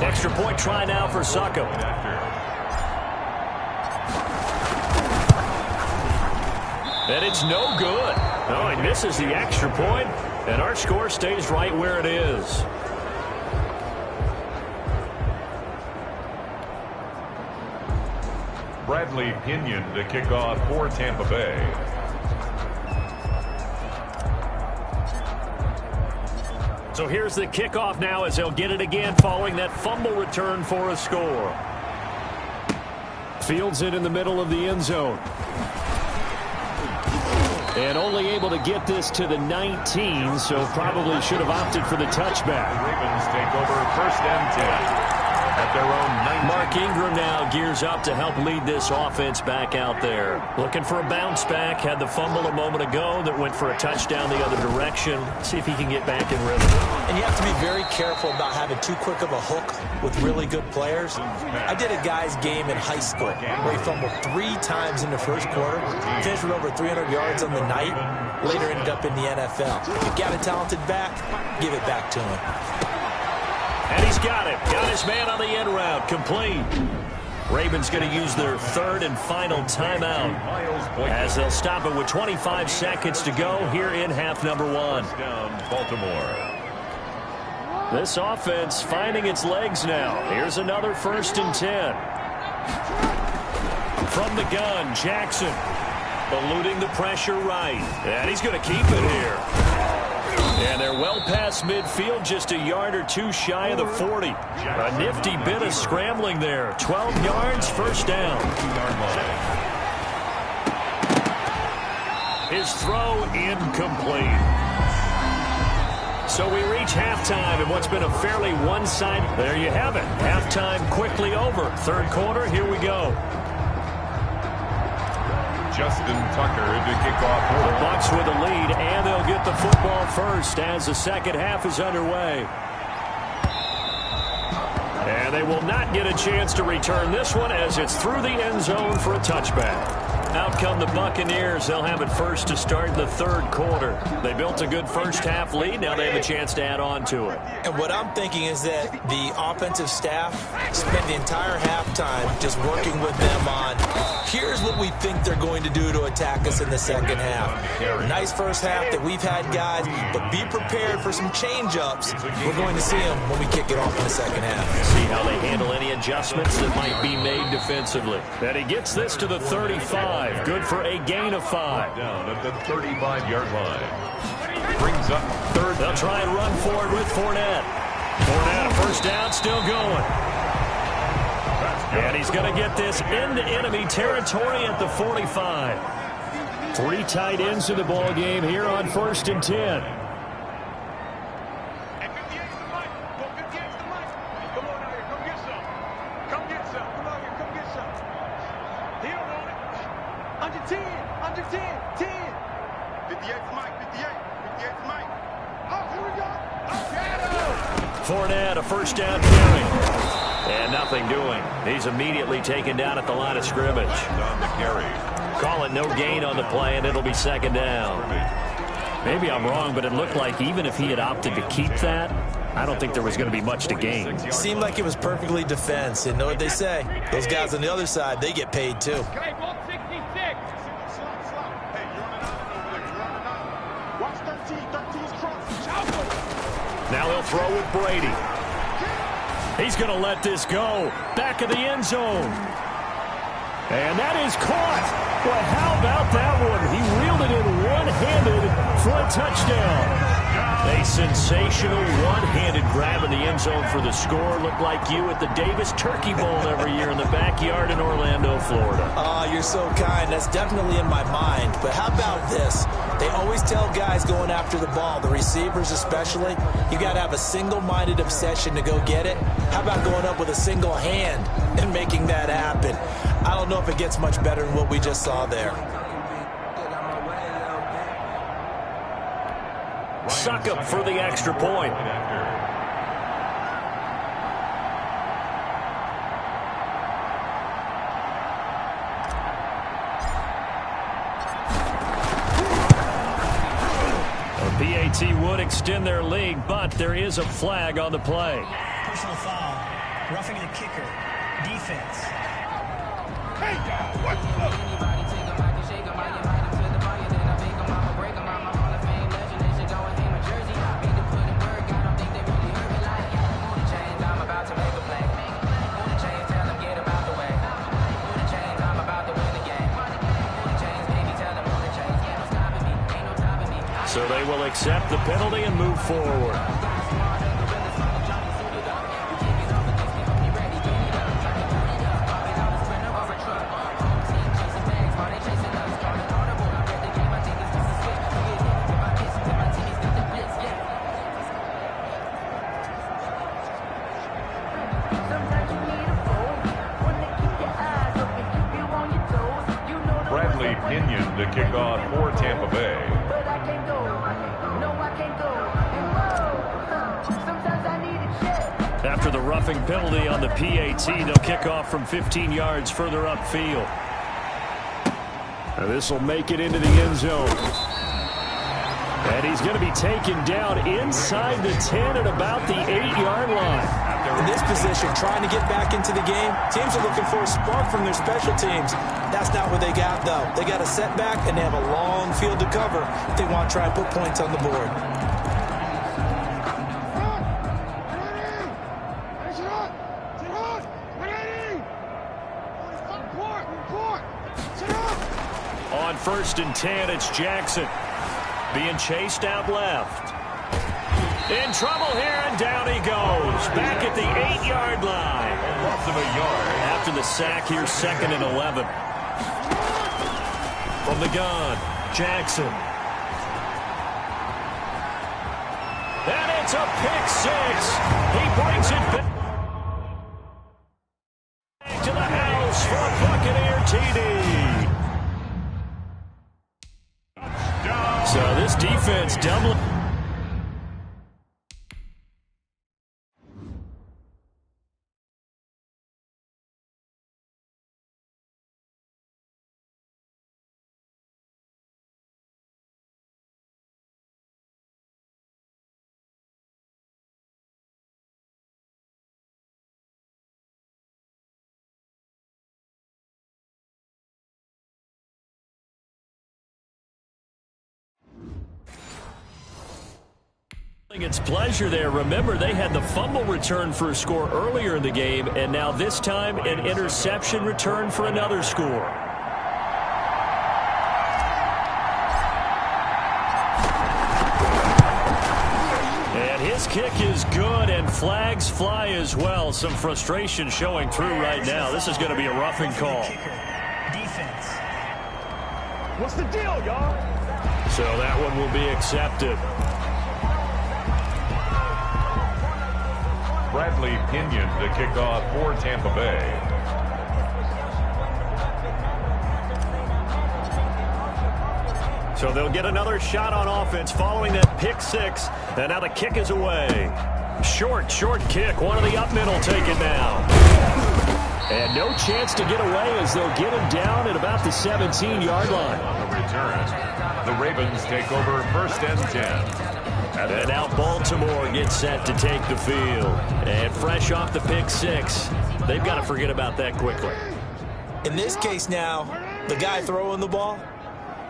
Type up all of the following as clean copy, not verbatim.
Extra point try now for Suckup. And it's no good. Oh, he misses the extra point, and our score stays right where it is. Bradley Pinion to kick off for Tampa Bay. So here's the kickoff now as they'll get it again following that fumble return for a score. Fields it in the middle of the end zone. And only able to get this to the 19, so probably should have opted for the touchback. The Ravens take over 1st and 10. At their own 19. Mark Ingram now gears up to help lead this offense back out there. Looking for a bounce back. Had the fumble a moment ago that went for a touchdown the other direction. See if he can get back in rhythm. And you have to be very careful about having too quick of a hook with really good players. I did a guy's game in high school where he fumbled 3 times in the first quarter, finished with over 300 yards on the night, later ended up in the NFL. If you got a talented back, give it back to him. And he's got it. Got his man on the end route. Complete. Ravens going to use their 3rd and final timeout as they'll stop it with 25 seconds to go here in half number 1. Baltimore. This offense finding its legs now. Here's another 1st and 10. From the gun, Jackson eluding the pressure right. And he's going to keep it here. And they're well past midfield, just a yard or 2 shy of the 40. A nifty bit of scrambling there. 12 yards, 1st down. His throw incomplete. So we reach halftime in what's been a fairly one-sided. There you have it. Halftime quickly over. 3rd quarter, here we go. Justin Tucker to kick off. The Bucs with a lead, and they'll get the football first as the second half is underway. And they will not get a chance to return this one as it's through the end zone for a touchback. Out come the Buccaneers. They'll have it first to start the 3rd quarter. They built a good first half lead. Now they have a chance to add on to it. And what I'm thinking is that the offensive staff spent the entire halftime just working with them on, here's what we think they're going to do to attack us in the second half. Nice first half that we've had, guys, but be prepared for some change-ups. We're going to see them when we kick it off in the second half. See how they handle any adjustments that might be made defensively. And he gets this to the 35. Good for a gain of 5. Down at the 35-yard line. Brings up 3rd. They'll try and run forward with Fournette. Fournette, a 1st down, still going. And he's going to get this into enemy territory at the 45. 3 tight ends in the ball game here on 1st and 10. Fournette, a 1st down carry. And nothing doing. He's immediately taken down at the line of scrimmage. On the carry. Call it no gain on the play, and it'll be 2nd down. Maybe I'm wrong, but it looked like even if he had opted to keep that, I don't think there was going to be much to gain. Seemed like it was perfectly defense. And know what they say? Those guys on the other side, they get paid too. Now he'll throw with Brady. He's going to let this go. Back of the end zone. And that is caught. Well, how about that one? He reeled it in one-handed for a touchdown. A sensational one-handed grab in the end zone for the score. Looked like you at the Davis Turkey Bowl every year in the backyard in Orlando, Florida. Oh, you're so kind. That's definitely in my mind. But how about this? They always tell guys going after the ball, the receivers especially, you got to have a single-minded obsession to go get it. How about going up with a single hand and making that happen? I don't know if it gets much better than what we just saw there. Suckup for the extra point. PAT would extend their lead, but there is a flag on the play. Personal foul. Roughing the kicker. Defense. Hey, God, what the? So they will accept the penalty and move forward. Bradley Pinion to kick off for Tampa Bay. After the roughing penalty on the PAT, they'll kick off from 15 yards further upfield. This will make it into the end zone. And he's going to be taken down inside the 10 at about the 8-yard line. In this position, trying to get back into the game, teams are looking for a spark from their special teams. That's not what they got, though. They got a setback, and they have a long field to cover if they want to try and put points on the board. On 1st and 10, it's Jackson being chased out left. In trouble here, and down he goes. Back at the 8-yard line. Loss of a yard. After the sack here, 2nd and 11. From the gun, Jackson. And it's a pick six. He brings it back to the house for a Buccaneer TD. So this defense doubling. Its pleasure there. Remember, they had the fumble return for a score earlier in the game, and now this time an interception return for another score. And his kick is good, and flags fly as well. Some frustration showing through right now. This is going to be a roughing call. Defense. What's the deal, y'all? So that one will be accepted. Bradley Pinion to kick off for Tampa Bay. So they'll get another shot on offense following that pick six. And now the kick is away. Short kick. One of the up middle taken now. And no chance to get away as they'll get him down at about the 17-yard line. On the return, the Ravens take over 1st and 10. And now Baltimore gets set to take the field. And fresh off the pick six, they've got to forget about that quickly. In this case now, the guy throwing the ball,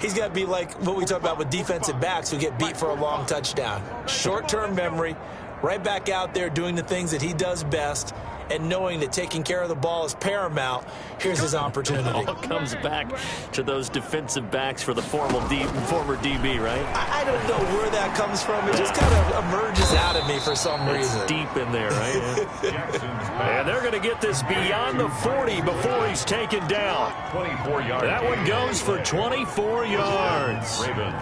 he's got to be like what we talk about with defensive backs who get beat for a long touchdown. Short-term memory, right back out there doing the things that he does best, and knowing that taking care of the ball is paramount. Here's his opportunity. It all comes back to those defensive backs for the former DB, right? I don't know where that comes from. It just kind of emerges out of me for some reason. It's deep in there, right? Yeah. And they're going to get this beyond the 40 before he's taken down. 24 yards. That one goes for 24 yards. Ravens.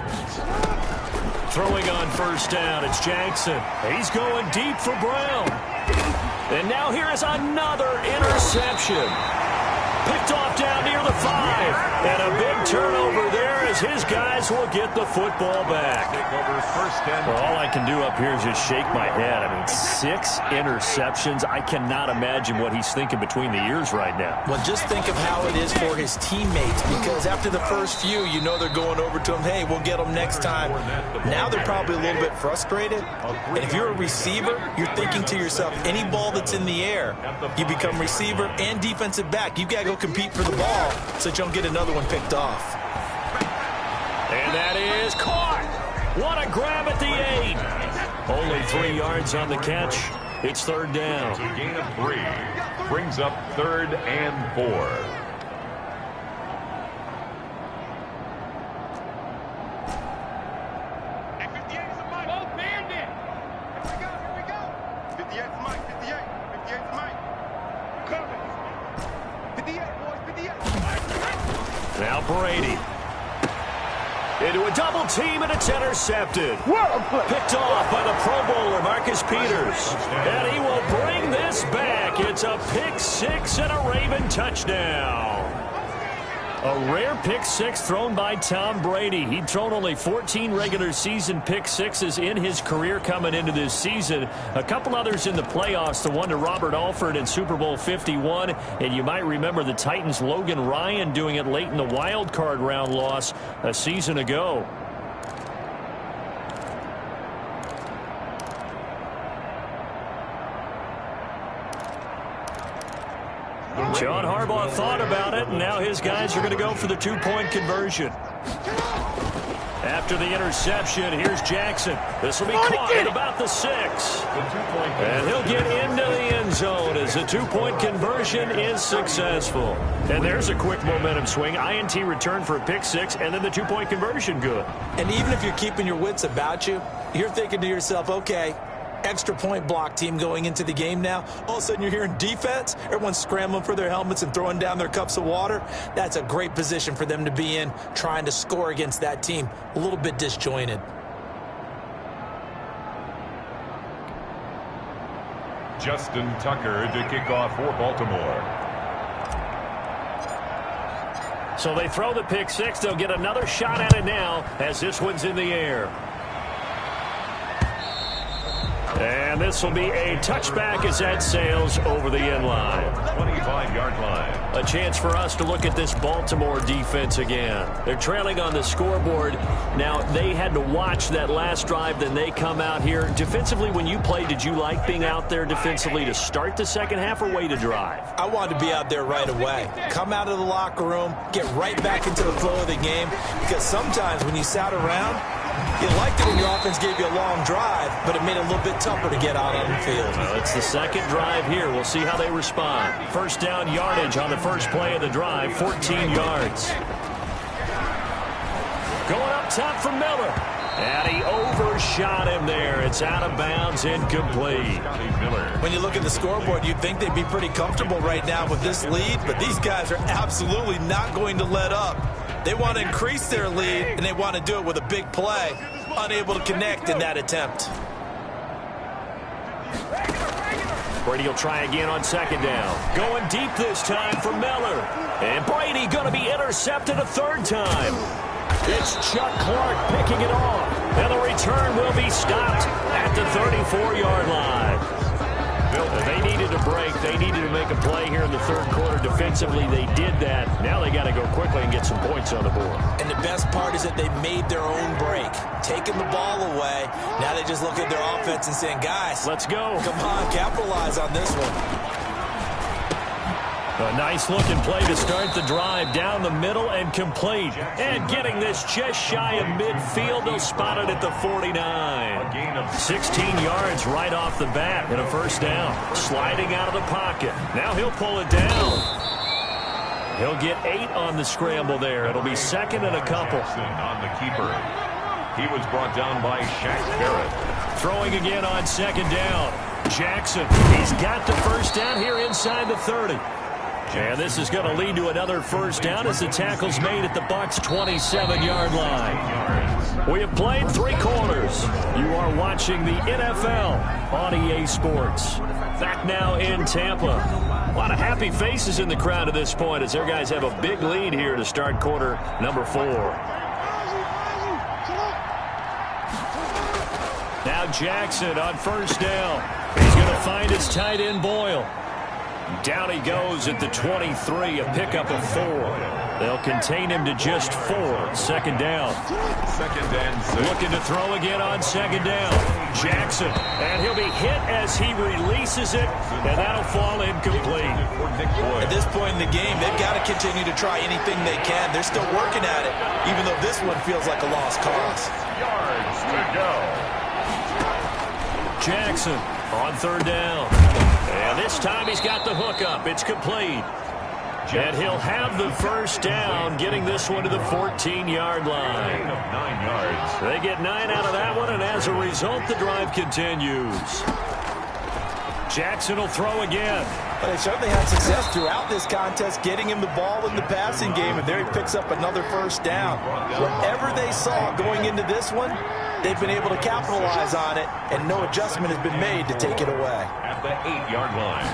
Throwing on 1st down, it's Jackson. He's going deep for Brown. And now here is another interception. Picked off down near the 5. And a big turnover there as his guys will get the football back. Well, all I can do up here is just shake my head. I mean, 6 interceptions. I cannot imagine what he's thinking between the ears right now. Well, just think of how it is for his teammates, because after the first few, you know they're going over to him, hey, we'll get them next time. Now they're probably a little bit frustrated. And if you're a receiver, you're thinking to yourself, any ball that's in the air, you become receiver and defensive back. You've got to go compete for the ball so that you don't get another one picked off. And that is caught. What a grab at the 8. Only 3 yards on the catch. It's third down. It's a gain of 3. Brings up 3rd and 4. Now Brady. Into a double team, and it's intercepted. Picked off by the Pro Bowler, Marcus Peters. And he will bring this back. It's a pick 6 and a Raven touchdown. A rare pick 6 thrown by Tom Brady. He'd thrown only 14 regular season pick 6s in his career coming into this season. A couple others in the playoffs, the one to Robert Alford in Super Bowl 51. And you might remember the Titans' Logan Ryan doing it late in the wild card round loss a season ago. John Harbaugh thought about it, and now his guys are going to go for the 2-point conversion. After the interception, here's Jackson. This will be caught at about the 6. And he'll get into the end zone as the 2-point conversion is successful. And there's a quick momentum swing. INT return for a pick 6, and then the 2-point conversion good. And even if you're keeping your wits about you, you're thinking to yourself, okay, extra point block team going into the game now. All of a sudden you're hearing defense. Everyone's scrambling for their helmets and throwing down their cups of water. That's a great position for them to be in, trying to score against that team. A little bit disjointed. Justin Tucker to kick off for Baltimore. So they throw the pick 6. They'll get another shot at it now as this one's in the air. And this will be a touchback as that sails over the end line. 25-yard line. A chance for us to look at this Baltimore defense again. They're trailing on the scoreboard. Now, they had to watch that last drive, then they come out here. Defensively, when you played, did you like being out there defensively to start the second half or wait to drive? I wanted to be out there right away. Come out of the locker room, get right back into the flow of the game, because sometimes when you sat around, you liked it when your offense gave you a long drive, but it made it a little bit tougher to get out on the field. Well, it's the second drive here. We'll see how they respond. First down yardage on the first play of the drive, 14 yards. Going up top for Miller. And he overshot him there. It's out of bounds, incomplete. When you look at the scoreboard, you'd think they'd be pretty comfortable right now with this lead, but these guys are absolutely not going to let up. They want to increase their lead, and they want to do it with a big play. Unable to connect in that attempt. Brady will try again on second down. Going deep this time for Miller. And Brady going to be intercepted a third time. It's Chuck Clark picking it off. And the return will be stopped at the 34-yard line. They needed a break. They needed to make a play here in the third quarter. Defensively, they did that. Now they got to go quickly and get some points on the board. And the best part is that they made their own break. Taking the ball away. Now they just look at their offense and saying, guys, let's go. Come on, capitalize on this one. A nice-looking play to start the drive down the middle and complete. And getting this just shy of midfield, they'll spot it at the 49. 16 yards right off the bat and a first down. Sliding out of the pocket. Now he'll pull it down. He'll get 8 on the scramble there. It'll be second and a couple. On the keeper. He was brought down by Shaq Barrett. Throwing again on second down. Jackson, he's got the first down here inside the 30. And this is going to lead to another first down as the tackle's made at the Bucs' 27-yard line. We have played 3 quarters. You are watching the NFL on EA Sports. Back now in Tampa. A lot of happy faces in the crowd at this point as their guys have a big lead here to start quarter number 4. Now Jackson on first down. He's going to find his tight end Boyle. Down he goes at the 23, a pickup of 4. They'll contain him to just 4. Second down. Second and 6. Looking to throw again on second down. Jackson, and he'll be hit as he releases it, and that'll fall incomplete. At this point in the game, they've got to continue to try anything they can. They're still working at it, even though this one feels like a lost cause. Yards to go. Jackson on third down. And this time he's got the hook up. It's complete. And he'll have the first down, getting this one to the 14-yard line. 9 yards. They get 9 out of that one, and as a result, the drive continues. Jackson will throw again. But they certainly had success throughout this contest, getting him the ball in the passing game, and there he picks up another first down. Whatever they saw going into this one, they've been able to capitalize on it, and no adjustment has been made to take it away. At the 8-yard line.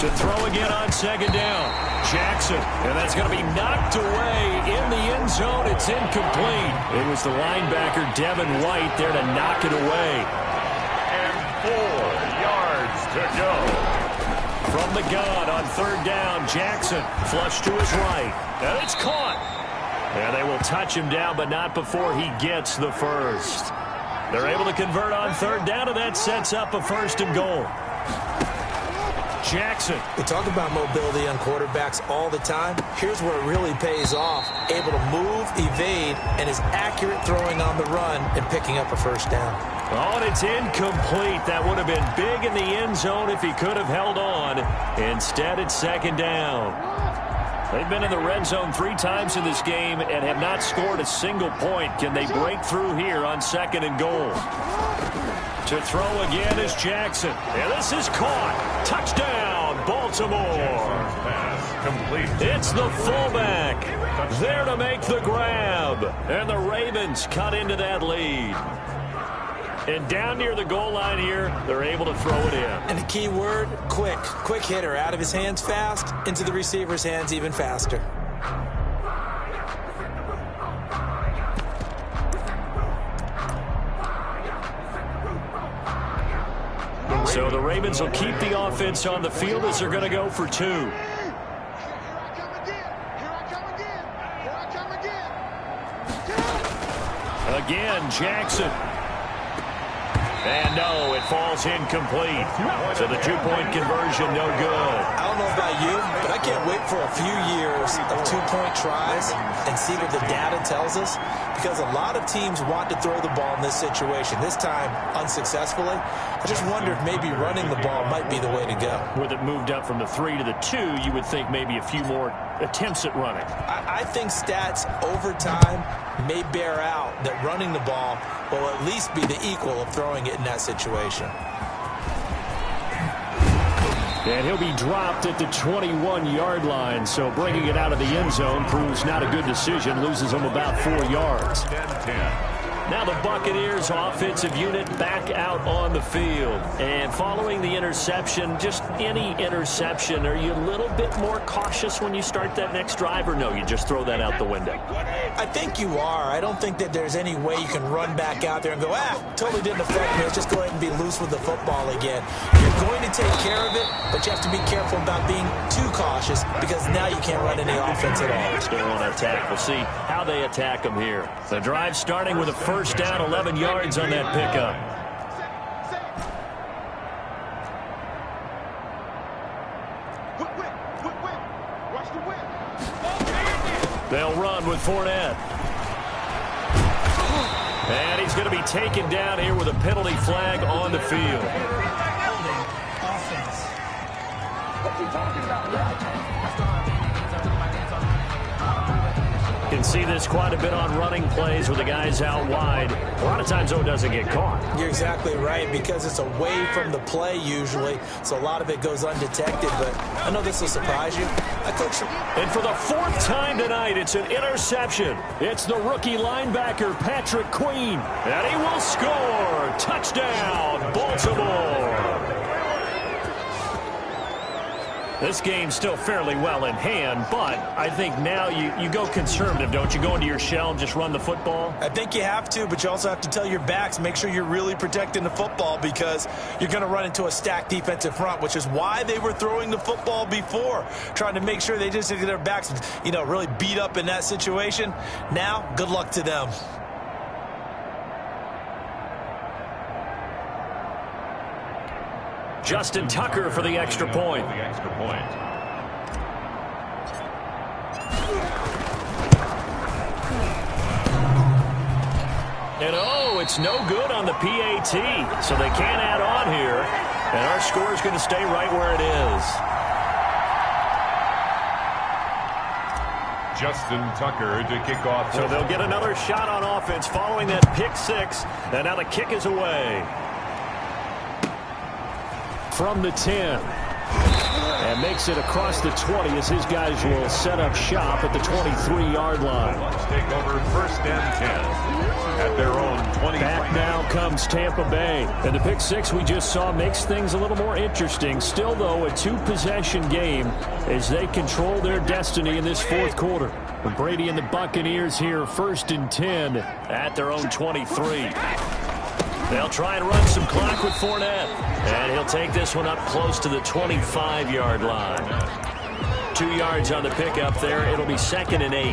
To throw again on second down. Jackson, and that's going to be knocked away in the end zone. It's incomplete. It was the linebacker, Devin White, there to knock it away. And 4 yards to go. From the gun on third down, Jackson flush to his right. And it's caught. And they will touch him down, but not before he gets the first. They're able to convert on third down, and that sets up a first and goal. Jackson. We talk about mobility on quarterbacks all the time. Here's where it really pays off. Able to move, evade, and is accurate throwing on the run and picking up a first down. Oh, and it's incomplete. That would have been big in the end zone if he could have held on. Instead, it's second down. They've been in the red zone 3 times in this game and have not scored a single point. Can they break through here on second and goal? To throw again is Jackson. And this is caught. Touchdown, Baltimore. Pass complete. It's the fullback there to make the grab. And the Ravens cut into that lead. And down near the goal line here, they're able to throw it in. And the key word, quick. Quick hitter. Out of his hands fast, into the receiver's hands even faster. So the Ravens will keep the offense on the field as they're going to go for 2. Again, Jackson. And no, it falls incomplete. So the 2-point conversion, no good. I don't know about you, but I can't wait for a few years of 2-point tries and see what the data tells us, because a lot of teams want to throw the ball in this situation. This time, unsuccessfully. I just wonder if maybe running the ball might be the way to go. With it moved up from the 3 to the 2, you would think maybe a few more attempts at running. I think stats over time may bear out that running the ball will at least be the equal of throwing it in that situation. And he'll be dropped at the 21-yard line, so bringing it out of the end zone proves not a good decision, loses him about 4 yards. 10-10. Now the Buccaneers offensive unit back out on the field. And following the interception, just any interception, are you a little bit more cautious when you start that next drive, or no, you just throw that out the window? I think you are. I don't think that there's any way you can run back out there and go, totally didn't affect me. Let's just go ahead and be loose with the football again. You're going to take care of it, but you have to be careful about being too cautious, because now you can't run any offense at all. Still want to attack. We'll see how they attack them here. The drive starting with a first down, 11 yards on that pickup. They'll run with Fournette. And he's going to be taken down here with a penalty flag on the field. Offense. Can see this quite a bit on running plays with the guys out wide. A lot of times, though, it doesn't get caught. You're exactly right, because it's away from the play usually, so a lot of it goes undetected. But I know this will surprise you. And for the fourth time tonight, it's an interception. It's the rookie linebacker, Patrick Queen, and he will score. Touchdown, Baltimore. This game's still fairly well in hand, but I think now you go conservative, don't you? Go into your shell and just run the football? I think you have to, but you also have to tell your backs, make sure you're really protecting the football, because you're going to run into a stacked defensive front, which is why they were throwing the football before, trying to make sure they just get their backs, really beat up in that situation. Now, good luck to them. Justin Tucker for the extra point. And it's no good on the PAT, so they can't add on here. And our score is going to stay right where it is. Justin Tucker to kick off. So they'll get another shot on offense following that pick six. And now the kick is away. From the 10. And makes it across the 20 as his guys will set up shop at the 23-yard line. Let's take over first and 10 at their own 20. Back now comes Tampa Bay. And the pick six we just saw makes things a little more interesting. Still, though, a two-possession game as they control their destiny in this fourth quarter. Brady and the Buccaneers here, first and 10 at their own 23. They'll try and run some clock with Fournette. And he'll take this one up close to the 25-yard line. 2 yards on the pickup there. It'll be 2nd and 8.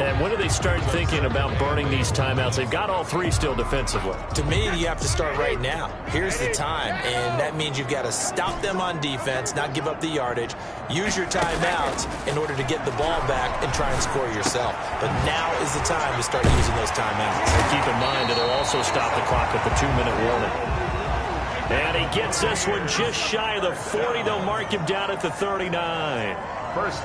And when do they start thinking about burning these timeouts? They've got all three still defensively. To me, you have to start right now. Here's the time, and that means you've got to stop them on defense, not give up the yardage, use your timeouts in order to get the ball back and try and score yourself. But now is the time to start using those timeouts. And keep in mind that it'll also stop the clock at the 2-minute warning. And he gets this one just shy of the 40. They'll mark him down at the 39.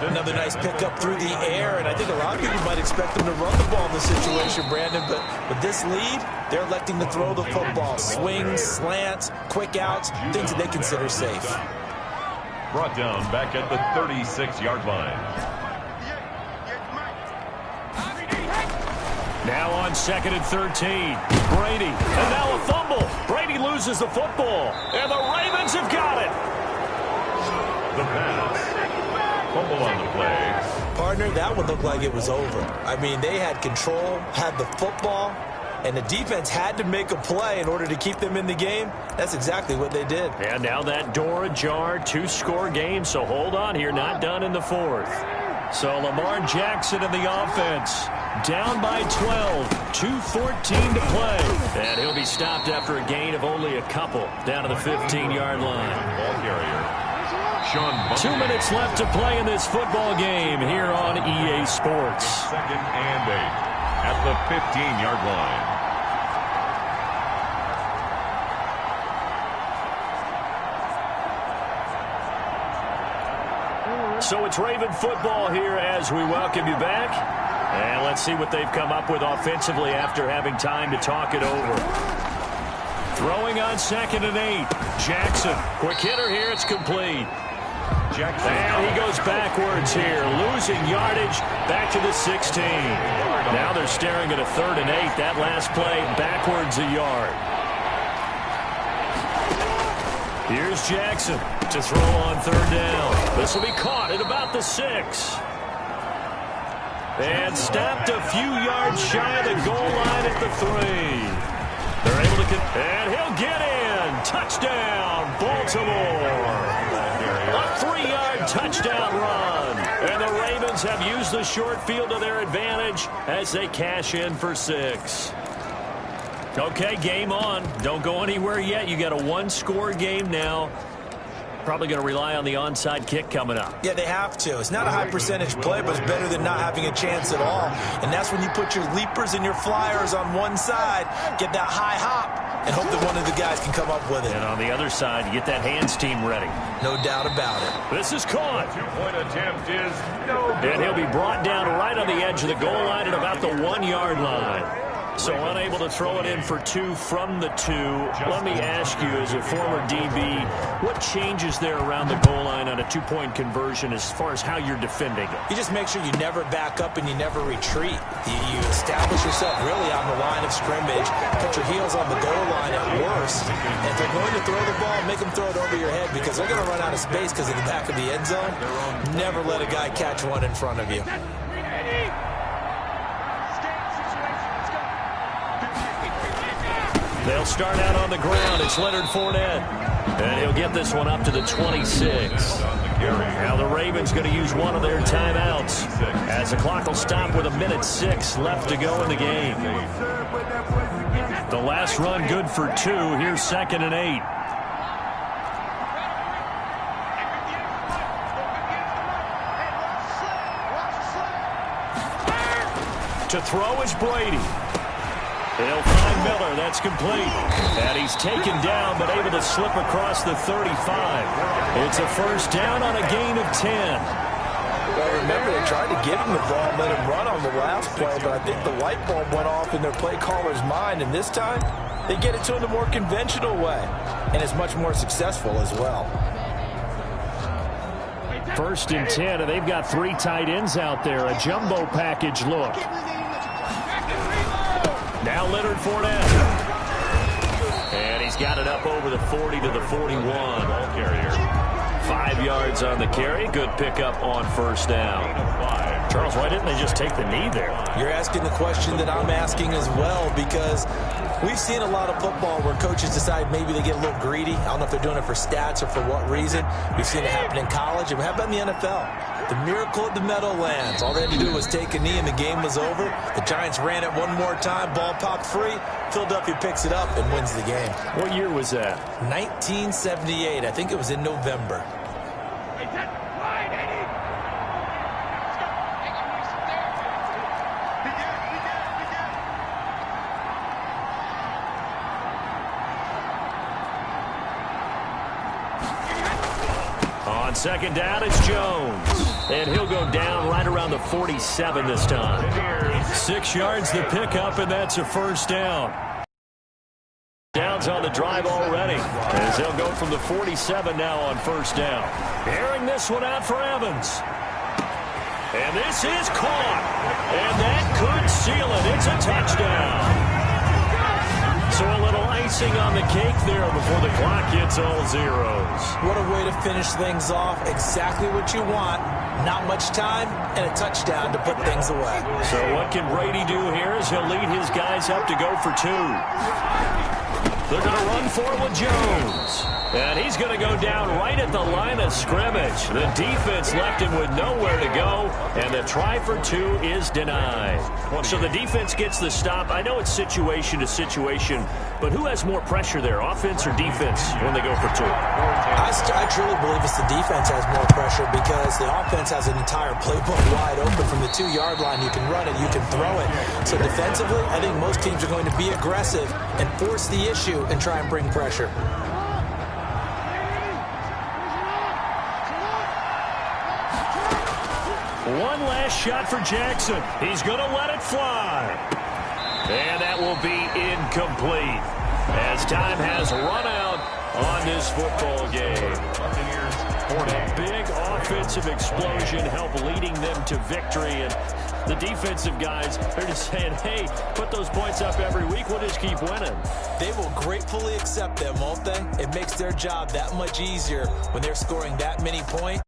Another nice pickup through the air, and I think a lot of people might expect them to run the ball in this situation, Brandon, but with this lead, they're electing to throw the football. Swings, slants, quick outs, things that they consider safe. Brought down back at the 36-yard line. Now on 2nd and 13. Brady, and now a fumble. Brady loses the football, and the Ravens have got it. The pass. Fumble on the play. Partner, that one looked like it was over. I mean, they had control, had the football, and the defense had to make a play in order to keep them in the game. That's exactly what they did. And now that door ajar, 2-score game, so hold on here, not done in the fourth. So Lamar Jackson in the offense, down by 12, 2:14 to play. And he'll be stopped after a gain of only a couple, down to the 15-yard line. Ball carrier. 2 minutes left to play in this football game here on EA Sports. 2nd and 8 at the 15-yard line. So it's Raven football here as we welcome you back. And let's see what they've come up with offensively after having time to talk it over. Throwing on 2nd and 8. Jackson, quick hitter here, it's complete. Jackson. And he goes backwards here, losing yardage back to the 16. Now they're staring at a 3rd and 8. That last play backwards a yard. Here's Jackson to throw on 3rd down. This will be caught at about the 6. And stopped a few yards shy of the goal line at the 3. They're able to and he'll get in. Touchdown, Baltimore. A 3-yard touchdown run. And the Ravens have used the short field to their advantage as they cash in for 6. Okay, game on. Don't go anywhere yet. You got a 1-score game now. Probably going to rely on the onside kick coming up. Yeah, they have to. It's not a high percentage play, but it's better than not having a chance at all. And that's when you put your leapers and your flyers on one side, get that high hop, and hope that one of the guys can come up with it. And on the other side, you get that hands team ready. No doubt about it. This is caught. Two-point attempt is no good. And he'll be brought down right on the edge of the goal line at about the 1-yard line. So unable to throw it in for 2 from the 2. Let me ask you, as a former DB, what changes there around the goal line on a 2-point conversion as far as how you're defending it? You just make sure you never back up and you never retreat. You establish yourself really on the line of scrimmage, put your heels on the goal line at worst, and if they're going to throw the ball, make them throw it over your head because they're going to run out of space because of the back of the end zone. Never let a guy catch one in front of you. They'll start out on the ground. It's Leonard Fournette. And he'll get this one up to the 26. Now the Ravens going to use one of their timeouts as the clock will stop with 1:06 left to go in the game. The last run good for 2. Here's 2nd and 8. To throw is Brady. He'll find Miller. That's complete. And he's taken down, but able to slip across the 35. It's a first down on a gain of 10. Well, remember, they tried to give him the ball and let him run on the last play, but I think the light bulb went off in their play caller's mind, and this time they get it to him the more conventional way, and it's much more successful as well. 1st and 10, and they've got 3 tight ends out there. A jumbo package look. Now Leonard Fournette. And he's got it up over the 40 to the 41. Ball carrier. 5 yards on the carry. Good pickup on first down. Charles, why didn't they just take the knee there? You're asking the question that I'm asking as well, because we've seen a lot of football where coaches decide maybe they get a little greedy. I don't know if they're doing it for stats or for what reason. We've seen it happen in college, and how about in the NFL? The miracle of the Meadowlands. All they had to do was take a knee and the game was over. The Giants ran it one more time. Ball popped free. Philadelphia picks it up and wins the game. What year was that? 1978. I think it was in November. On 2nd down, it's Jones. And he'll go down right around the 47 this time. 6 yards the pickup, and that's a first down. Downs on the drive already, as they'll go from the 47 now on first down. Airing this one out for Evans. And this is caught. And that could seal it. It's a touchdown. So a little icing on the cake there before the clock hits all zeros. What a way to finish things off. Exactly what you want. Not much time and a touchdown to put things away. So what can Brady do here is he'll lead his guys up to go for 2. They're going to run for it with Jones. And he's going to go down right at the line of scrimmage. The defense left him with nowhere to go, and the try for 2 is denied. So the defense gets the stop. I know it's situation to situation, but who has more pressure there, offense or defense, when they go for 2? I truly believe it's the defense has more pressure because the offense has an entire playbook wide open from the 2-yard line. You can run it, you can throw it. So defensively, I think most teams are going to be aggressive and force the issue and try and bring pressure. One last shot for Jackson. He's going to let it fly. And that will be incomplete as time has run out on this football game. A big offensive explosion helped leading them to victory. And the defensive guys are just saying, hey, put those points up every week. We'll just keep winning. They will gratefully accept them, won't they? It makes their job that much easier when they're scoring that many points.